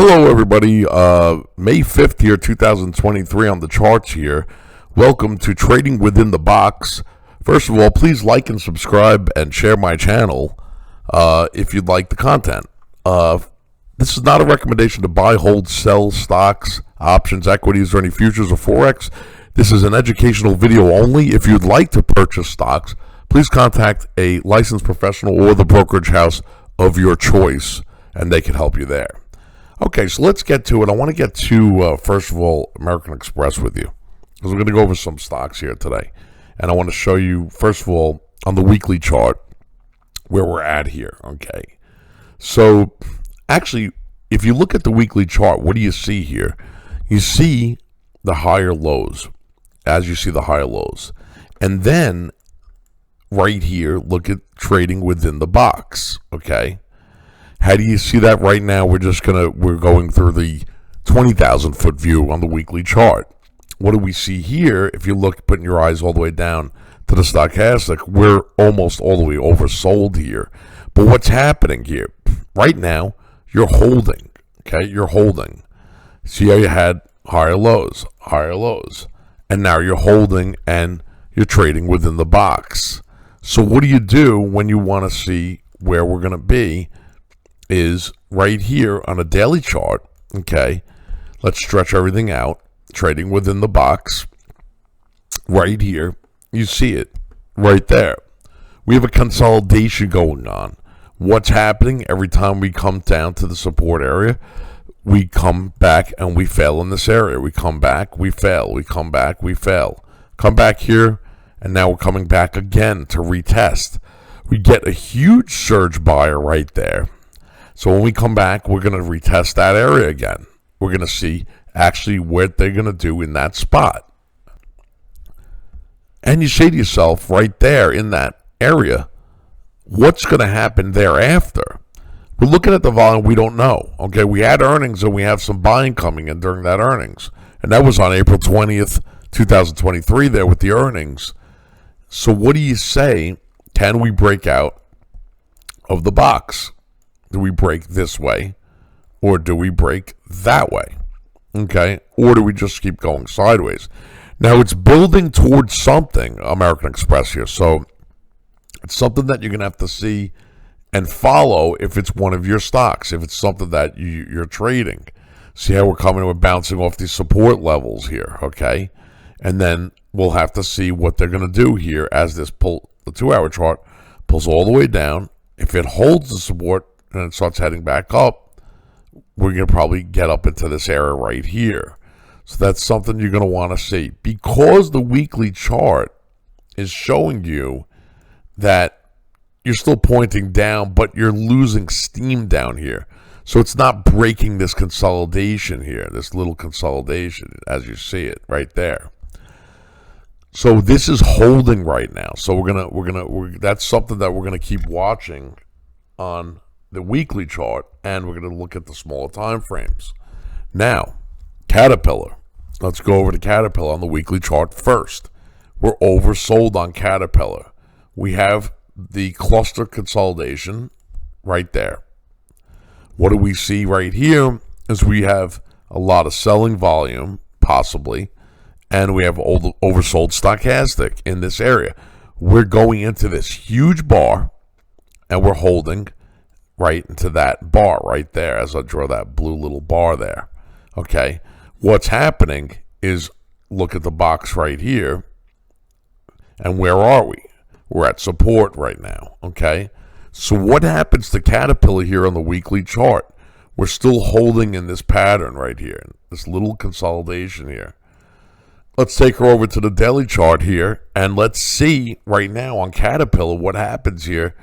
Hello, everybody. May 5th here, 2023 on the charts here. Welcome to Trading Within the Box. First of all, please like and subscribe and share my channel if you'd like the content. This is not a recommendation to buy, hold, sell stocks, options, equities, or any futures or Forex. This is an educational video only. If you'd like to purchase stocks, please contact a licensed professional or the brokerage house of your choice, and they can help you there. Okay, so let's get to it. I want to get to, first of all, American Express with you, because we're going to go over some stocks here today. And I want to show you, first of all, on the weekly chart, where we're at here, okay? So, actually, if you look at the weekly chart, what do you see here? You see the higher lows, as you see the higher lows. And then, right here, look at trading within the box, okay? How do you see that right now? We're going through the 20,000 foot view on the weekly chart. What do we see here? If you look, putting your eyes all the way down to the stochastic, we're almost all the way oversold here. But what's happening here? Right now, you're holding, okay? You're holding. See how you had higher lows, and now you're holding and you're trading within the box. So what do you do when you want to see where we're going to be? Is right here on a daily chart, okay? Let's stretch everything out. Trading within the box. Right here, you see it right there. We have a consolidation going on. What's happening every time we come down to the support area? We come back and we fail in this area. We come back, we fail. We come back, we fail. Come back here, and now we're coming back again to retest. We get a huge surge buyer right there. So when we come back, we're going to retest that area again. We're going to see actually what they're going to do in that spot. And you say to yourself right there in that area, what's going to happen thereafter? We're looking at the volume, we don't know. Okay, we had earnings and we have some buying coming in during that earnings. And that was on April 20th, 2023 there with the earnings. So what do you say? Can we break out of the box? Do we break this way, or do we break that way? Okay, or do we just keep going sideways? Now, it's building towards something, American Express here, so it's something that you're going to have to see and follow if it's one of your stocks, if it's something that you're trading. See how we're coming, we're bouncing off these support levels here, okay? And then we'll have to see what they're going to do here as this pull, the 2-hour chart pulls all the way down. If it holds the support, and it starts heading back up, we're going to probably get up into this area right here. So that's something you're going to want to see. Because the weekly chart is showing you that you're still pointing down, but you're losing steam down here. So it's not breaking this consolidation here, this little consolidation, as you see it right there. So this is holding right now. So that's something that we're going to keep watching on the weekly chart, and we're going to look at the smaller time frames. Now, Caterpillar. Let's go over to Caterpillar on the weekly chart first. We're oversold on Caterpillar. We have the cluster consolidation right there. What do we see right here is we have a lot of selling volume, possibly, and we have oversold stochastic in this area. We're going into this huge bar, and we're holding right into that bar right there as I draw that blue little bar there. Okay, what's happening is look at the box right here, and where are we? We're at support right now. Okay, so what happens to Caterpillar here on the weekly chart? We're still holding in this pattern right here, this little consolidation here. Let's take her over to the daily chart here, and let's see right now on Caterpillar what happens here,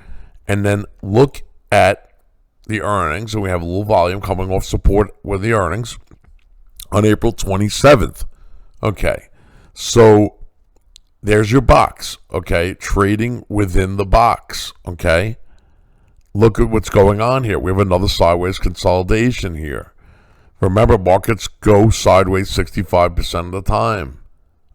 and then look at the earnings, and we have a little volume coming off support with the earnings on April 27th. Okay, so there's your box, okay, trading within the box, okay. Look at what's going on here. We have another sideways consolidation here. Remember, markets go sideways 65% of the time,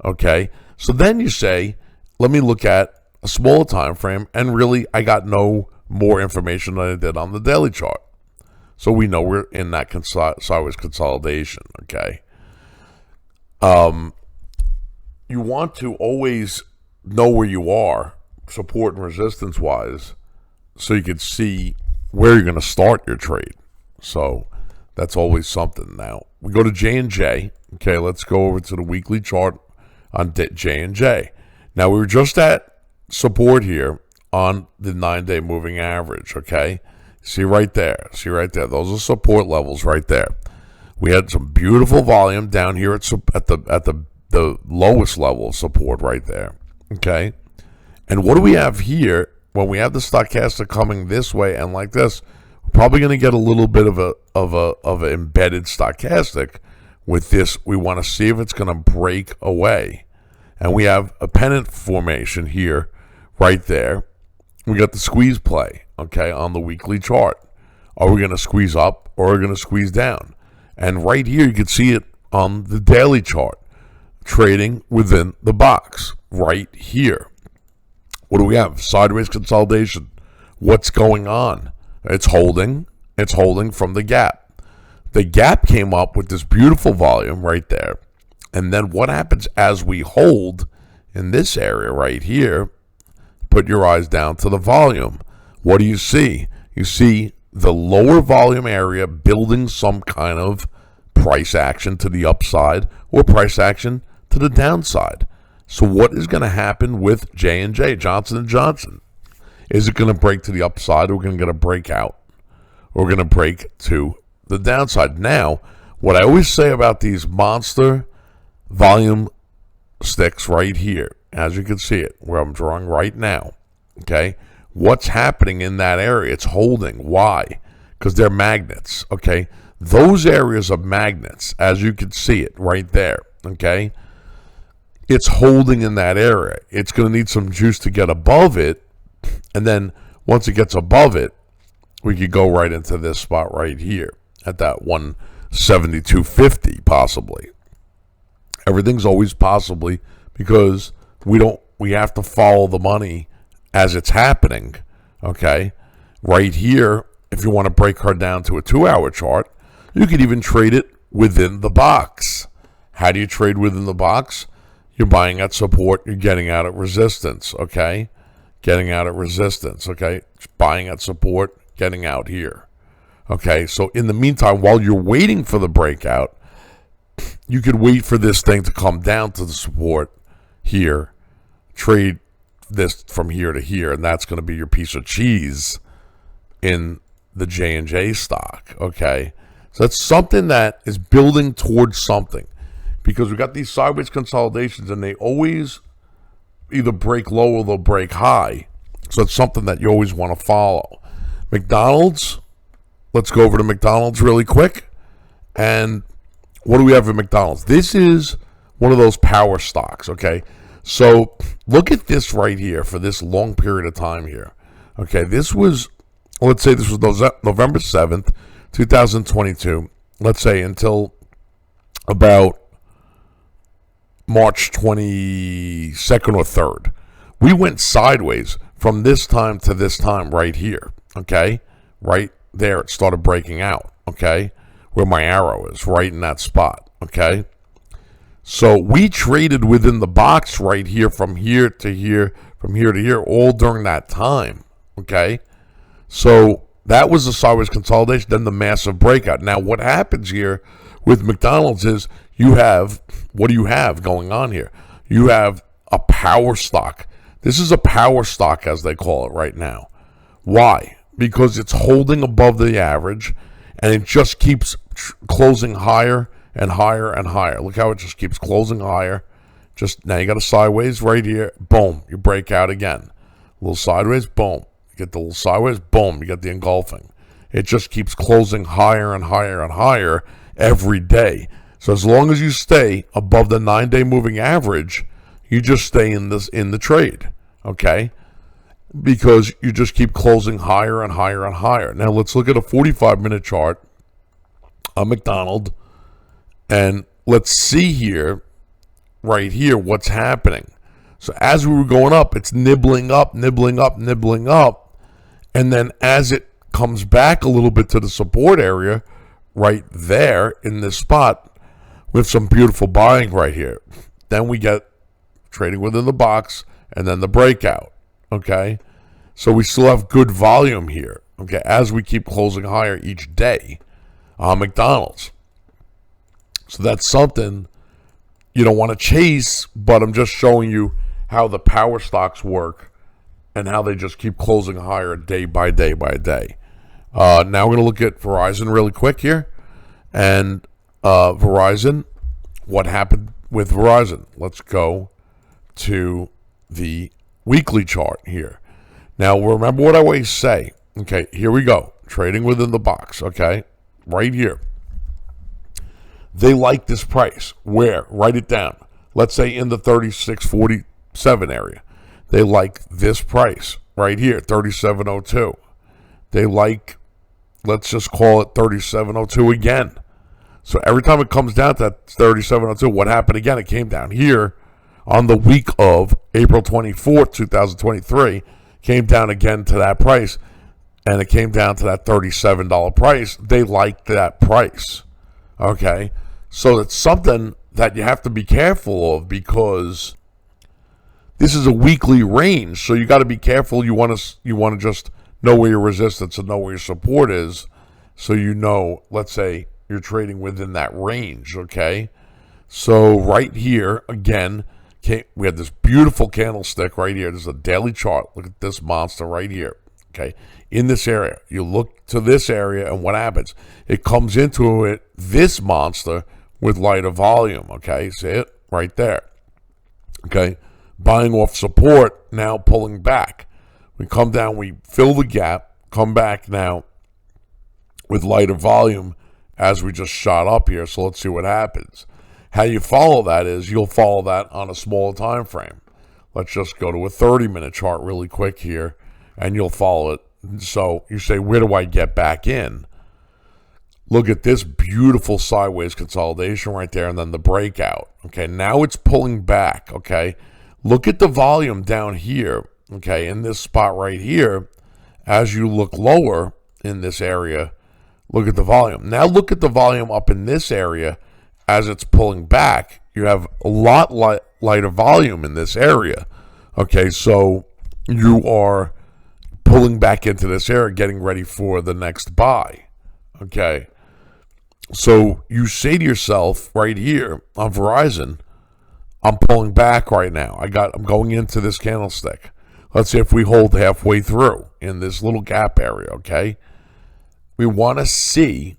okay. So then you say, let me look at a smaller time frame, and really I got no more information than I did on the daily chart. So we know we're in that sideways consolidation, okay? You want to always know where you are, support and resistance wise, so you can see where you're going to start your trade. So that's always something. Now we go to J&J. Okay, let's go over to the weekly chart on J&J. Now we were just at support here on the 9-day moving average. Okay, see right there. Those are support levels right there. We had some beautiful volume down here at the lowest level of support right there. Okay, and what do we have here? When we have the stochastic coming this way and like this, we're probably going to get a little bit of an embedded stochastic with this. We want to see if it's going to break away. And we have a pennant formation here, right there. We got the squeeze play, okay, on the weekly chart. Are we going to squeeze up or are we going to squeeze down? And right here, you can see it on the daily chart, trading within the box, right here. What do we have? Sideways consolidation. What's going on? It's holding from the gap. The gap came up with this beautiful volume right there. And then what happens as we hold in this area right here? Put your eyes down to the volume. What do you see? You see the lower volume area building some kind of price action to the upside or price action to the downside. So what is going to happen with J&J, Johnson & Johnson? Is it going to break to the upside or we're going to get a breakout? Or we're going to break to the downside? Now, what I always say about these monster volume sticks right here, as you can see it, where I'm drawing right now, okay? What's happening in that area? It's holding. Why? Because they're magnets, okay? Those areas are magnets, as you can see it right there, okay? It's holding in that area. It's going to need some juice to get above it, and then once it gets above it, we could go right into this spot right here at that 172.50 possibly. Everything's always possibly because we have to follow the money as it's happening, okay? Right here, if you want to break her down to a 2-hour chart, you could even trade it within the box. How do you trade within the box? You're buying at support, you're getting out at resistance, okay? Getting out at resistance, okay? Buying at support, getting out here. Okay, so in the meantime, while you're waiting for the breakout, you could wait for this thing to come down to the support here, trade this from here to here, and that's going to be your piece of cheese in the J&J stock, okay? So that's something that is building towards something because we've got these sideways consolidations, and they always either break low or they'll break high. So it's something that you always want to follow. McDonald's, let's go over to McDonald's really quick. And what do we have at McDonald's? This is one of those power stocks, okay? So look at this right here for this long period of time here. Okay, this was, let's say this was November 7th, 2022. Let's say until about March 22nd or 3rd. We went sideways from this time to this time right here, okay? Right there, it started breaking out, okay? Where my arrow is, right in that spot, okay? So we traded within the box right here, from here to here, from here to here, all during that time, okay? So that was the sideways consolidation, then the massive breakout. Now, what happens here with McDonald's is you have, what do you have going on here? You have a power stock. This is a power stock, as they call it right now. Why? Because it's holding above the average, and it just keeps closing higher and higher and higher. Look how it just keeps closing higher. Just now you got a sideways right here. Boom, you break out again. A little sideways, boom. You get the little sideways, boom, you get the engulfing. It just keeps closing higher and higher and higher every day. So as long as you stay above the 9-day moving average, you just stay in the trade, okay? Because you just keep closing higher and higher and higher. Now let's look at a 45-minute chart on McDonald's, and let's see here, right here, what's happening. So as we were going up, it's nibbling up, nibbling up, nibbling up, and then as it comes back a little bit to the support area right there in this spot with some beautiful buying right here. Then we get trading within the box and then the breakout, okay? So we still have good volume here, okay, as we keep closing higher each day on McDonald's. So that's something you don't want to chase, but I'm just showing you how the power stocks work and how they just keep closing higher day by day by day. Now we're going to look at Verizon really quick here. And Verizon, what happened with Verizon? Let's go to the weekly chart here. Now, remember what I always say. Okay, here we go. Trading within the box, okay? Right here. They like this price. Where? Write it down. Let's say in the 36.47 area. They like this price right here, 37.02. They like, let's just call it 37.02 again. So every time it comes down to that 37.02, what happened again? It came down here on the week of April 24th, 2023. Came down again to that price, and it came down to that $37 price. They liked that price. Okay? So it's something that you have to be careful of because this is a weekly range, so you got to be careful. You want to just know where your resistance and know where your support is, so you know, let's say you're trading within that range, okay? So right here, again, we had this beautiful candlestick right here. This is a daily chart. Look at this monster right here, okay? In this area, you look to this area, and what happens? It comes into it, this monster, with lighter volume, okay? See it? Right there, okay? Buying off support, now pulling back. We come down, we fill the gap, come back now with lighter volume as we just shot up here. So let's see what happens. How you follow that is you'll follow that on a smaller time frame. Let's just go to a 30-minute chart really quick here, and you'll follow it. So you say, where do I get back in? Look at this beautiful sideways consolidation right there, and then the breakout. Okay, now it's pulling back, okay? Look at the volume down here, okay, in this spot right here. As you look lower in this area, look at the volume. Now look at the volume up in this area as it's pulling back. You have a lot lighter volume in this area. Okay, so you are pulling back into this area, getting ready for the next buy. Okay, so you say to yourself right here on Verizon, I'm pulling back right now. I'm going into this candlestick. Let's see if we hold halfway through in this little gap area, okay? We want to see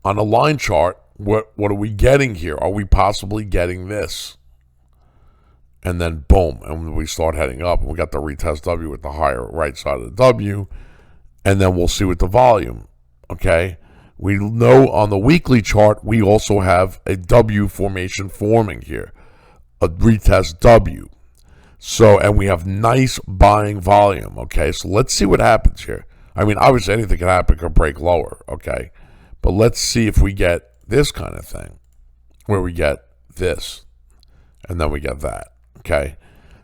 on a line chart, what are we getting here? Are we possibly getting this? And then boom, and we start heading up, and we got the retest W with the higher right side of the W, and then we'll see with the volume, okay? We know on the weekly chart, we also have a W formation forming here, a retest W. So, and we have nice buying volume, okay? So let's see what happens here. I mean, obviously anything can happen, could break lower, okay? But let's see if we get this kind of thing, where we get this, and then we get that, okay?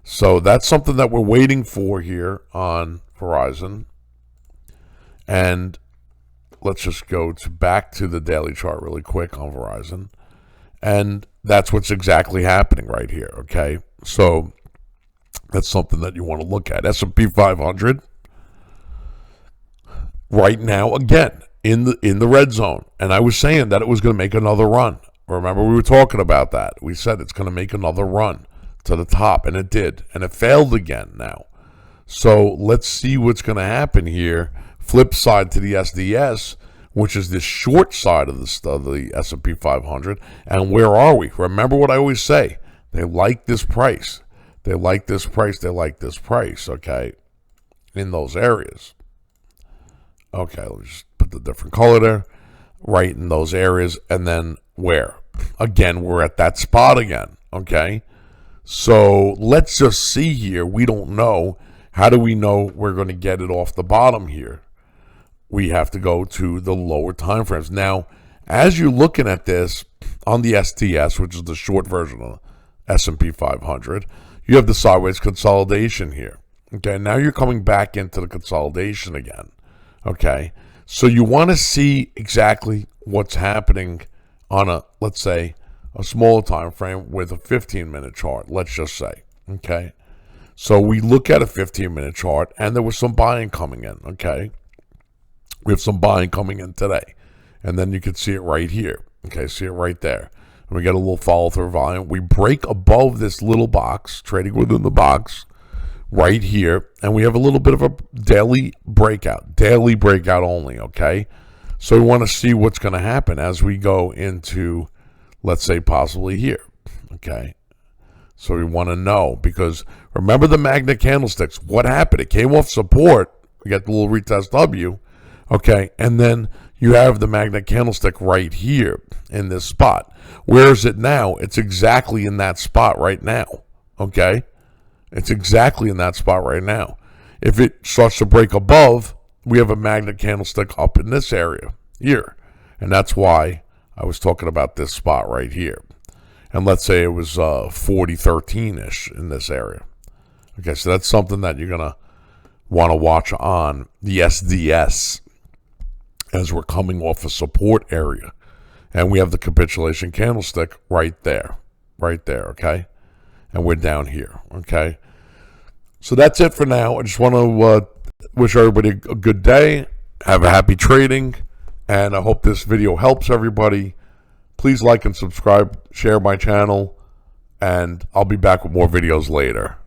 So that's something that we're waiting for here on Verizon. And let's just go back to the daily chart really quick on Verizon. And that's what's exactly happening right here, okay? So that's something that you want to look at. S&P 500 right now, again, in the red zone. And I was saying that it was going to make another run. Remember, we were talking about that. We said it's going to make another run to the top, and it did. And it failed again now. So let's see what's going to happen here. Flip side to the SDS, which is the short side of the S&P 500. And where are we? Remember what I always say. They like this price. They like this price. They like this price, okay, in those areas. Okay, let's just put the different color there, right in those areas. And then where? Again, we're at that spot again, okay? So let's just see here. We don't know. How do we know we're going to get it off the bottom here? We have to go to the lower time frames. Now, as you're looking at this on the STS, which is the short version of S&P 500, you have the sideways consolidation here. Okay, now you're coming back into the consolidation again. Okay, so you want to see exactly what's happening on a, let's say, a smaller time frame with a 15-minute chart, let's just say. Okay, so we look at a 15-minute chart, and there was some buying coming in. Okay, we have some buying coming in today, and then you can see it right here. Okay, see it right there. And we get a little follow-through volume. We break above this little box, trading within the box, right here, and we have a little bit of a daily breakout only. Okay, so we want to see what's going to happen as we go into, let's say, possibly here. Okay, so we want to know, because remember the magnet candlesticks, what happened? It came off support, we got the little retest W. Okay, and then you have the magnet candlestick right here in this spot. Where is it now? It's exactly in that spot right now. Okay, it's exactly in that spot right now. If it starts to break above, we have a magnet candlestick up in this area here. And that's why I was talking about this spot right here. And let's say it was 40.13-ish in this area. Okay, so that's something that you're going to want to watch on the SDS as we're coming off a support area. And we have the capitulation candlestick right there, okay? And we're down here, okay? So that's it for now. I just want to wish everybody a good day. Have a happy trading. And I hope this video helps everybody. Please like and subscribe, share my channel, and I'll be back with more videos later.